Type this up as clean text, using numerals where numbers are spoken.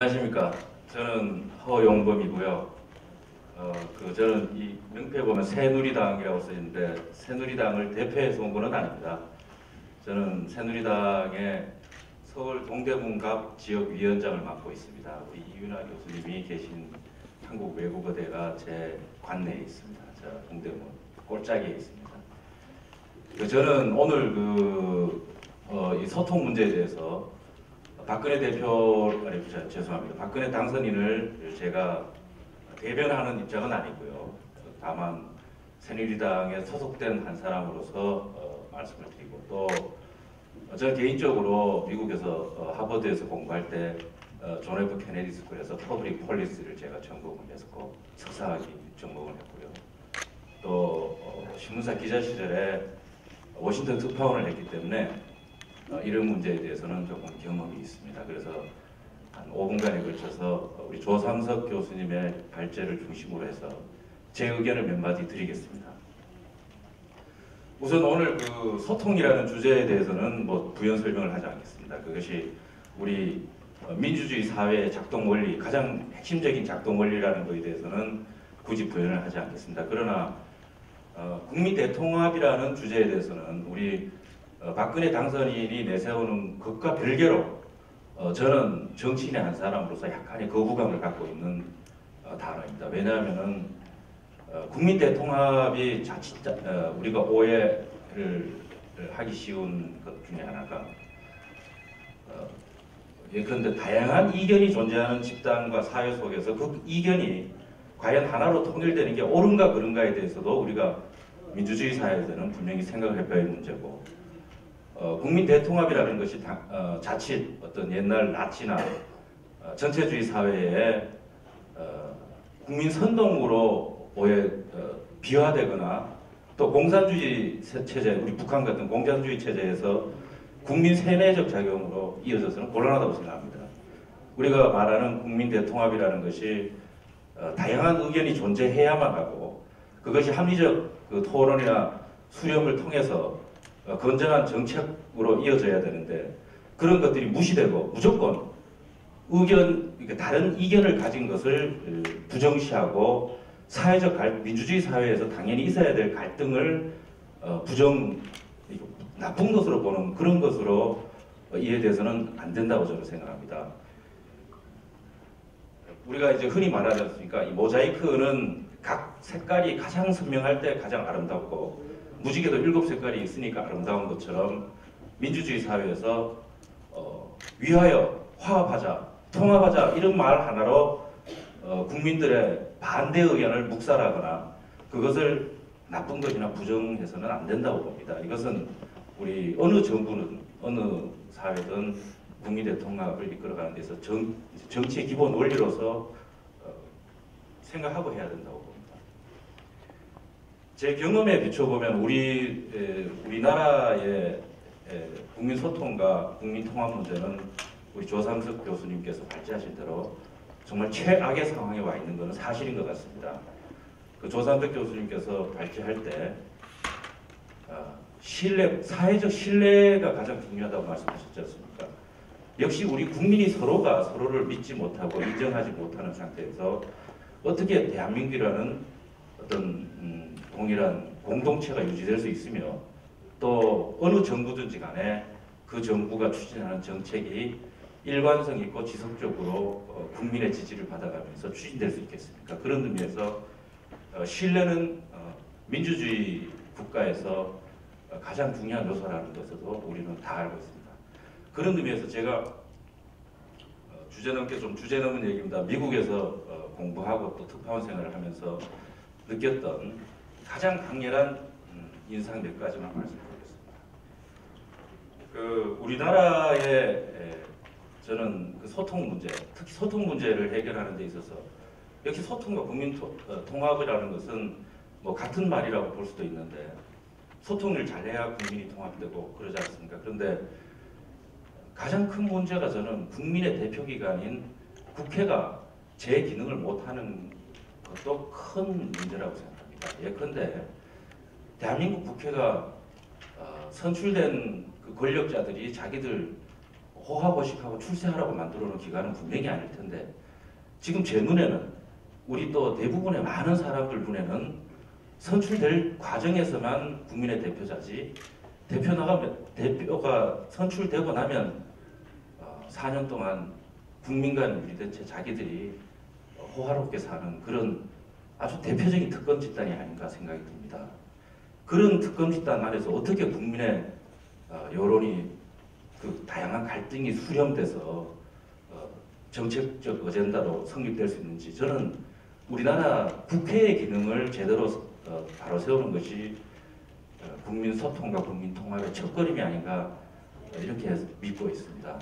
안녕하십니까. 저는 허용범이고요. 저는 이 명패에 보면 새누리당이라고 써있는데 새누리당을 대표해서 온 건 아닙니다. 저는 새누리당의 서울 동대문갑 지역위원장을 맡고 있습니다. 우리 이윤아 교수님이 계신 한국외국어대가 제 관내에 있습니다. 저 동대문 꼴짝이에 있습니다. 저는 오늘 이 소통 문제에 대해서 박근혜 대표, 죄송합니다. 박근혜 당선인을 제가 대변하는 입장은 아니고요. 다만 새누리당에 소속된 한 사람으로서 말씀을 드리고, 또 저는 개인적으로 미국에서 하버드에서 공부할 때 존 F 케네디 스쿨에서 퍼블릭 폴리시를 제가 전공을 했었고 석사학위 전공을 했고요. 또 신문사 기자 시절에 워싱턴 특파원을 했기 때문에 이런 문제에 대해서는 조금 경험이 있습니다. 그래서 한 5분간에 걸쳐서 우리 조삼석 교수님의 발제를 중심으로 해서 제 의견을 몇 마디 드리겠습니다. 우선 오늘 소통이라는 주제에 대해서는 부연 설명을 하지 않겠습니다. 그것이 우리 민주주의 사회의 작동 원리, 가장 핵심적인 작동 원리라는 것에 대해서는 굳이 부연을 하지 않겠습니다. 그러나 국민 대통합이라는 주제에 대해서는 우리 박근혜 당선인이 내세우는 것과 별개로 저는 정치인의 한 사람으로서 약간의 거부감을 갖고 있는 단어입니다. 왜냐하면은 국민 대통합이 자칫 우리가 오해를 하기 쉬운 것 중에 하나가 예컨대 다양한 이견이 존재하는 집단과 사회 속에서 그 이견이 과연 하나로 통일되는 게 옳은가 그른가에 대해서도 우리가 민주주의 사회에서는 분명히 생각을 해봐야 할 문제고, 국민 대통합이라는 것이 자칫 어떤 옛날 나치나 전체주의 사회에 국민 선동으로 비화되거나 또 공산주의 체제, 우리 북한 같은 공산주의 체제에서 국민 세뇌적 작용으로 이어져서는 곤란하다고 생각합니다. 우리가 말하는 국민 대통합이라는 것이 다양한 의견이 존재해야만 하고, 그것이 합리적 토론이나 수렴을 통해서 건전한 정책으로 이어져야 되는데, 그런 것들이 무시되고 무조건 다른 이견을 가진 것을 부정시하고 민주주의 사회에서 당연히 있어야 될 갈등을 나쁜 것으로 보는 그런 것으로 이해돼서는 안 된다고 저는 생각합니다. 우리가 이제 흔히 말하지 않습니까? 이 모자이크는 각 색깔이 가장 선명할 때 가장 아름답고, 무지개도 7색깔이 있으니까 아름다운 것처럼 민주주의 사회에서 위하여, 화합하자, 통합하자 이런 말 하나로 국민들의 반대 의견을 묵살하거나 그것을 나쁜 것이나 부정해서는 안 된다고 봅니다. 이것은 우리 어느 정부는 어느 사회든 국민 대통합을 이끌어가는 데서 정치의 기본 원리로서 생각하고 해야 된다고 봅니다. 제 경험에 비춰보면 우리나라의 국민 소통과 국민 통합 문제는 우리 조삼석 교수님께서 발제하신 대로 정말 최악의 상황에 와 있는 것은 사실인 것 같습니다. 조삼석 교수님께서 발제할 때 사회적 신뢰가 가장 중요하다고 말씀하셨지 않습니까? 역시 우리 국민이 서로가 서로를 믿지 못하고 인정하지 못하는 상태에서 어떻게 대한민국이라는 어떤 동일한 공동체가 유지될 수 있으며, 또 어느 정부든지 간에 그 정부가 추진하는 정책이 일관성 있고 지속적으로 국민의 지지를 받아가면서 추진될 수 있겠습니까? 그런 의미에서 신뢰는 민주주의 국가에서 가장 중요한 요소라는 것도 우리는 다 알고 있습니다. 그런 의미에서 제가 주제 넘은 얘기입니다. 미국에서 공부하고 또 특파원 생활을 하면서 느꼈던 가장 강렬한 인상 몇 가지만 말씀드리겠습니다. 우리나라의 저는 소통 문제, 특히 소통 문제를 해결하는 데 있어서 역시 소통과 국민 통합이라는 것은 같은 말이라고 볼 수도 있는데, 소통을 잘해야 국민이 통합되고 그러지 않습니까? 그런데 가장 큰 문제가 저는 국민의 대표기관인 국회가 제 기능을 못하는 것도 큰 문제라고 생각합니다. 예컨대 대한민국 국회가 선출된 그 권력자들이 자기들 호화호식하고 출세하라고 만들어 놓은 기관은 분명히 아닐 텐데 지금 제 눈에는 우리 또 대부분의 많은 사람들 눈에는 선출될 과정에서만 국민의 대표자지 대표가 선출되고 나면 4년 동안 국민과는 유리된 채 자기들이 호화롭게 사는 그런 아주 대표적인 특권 집단이 아닌가 생각이 듭니다. 그런 특권 집단 안에서 어떻게 국민의 여론이 그 다양한 갈등이 수렴돼서 정책적 어젠다로 성립될 수 있는지 저는 우리나라 국회의 기능을 제대로 바로 세우는 것이 국민 소통과 국민 통합의 첫걸음이 아닌가 이렇게 믿고 있습니다.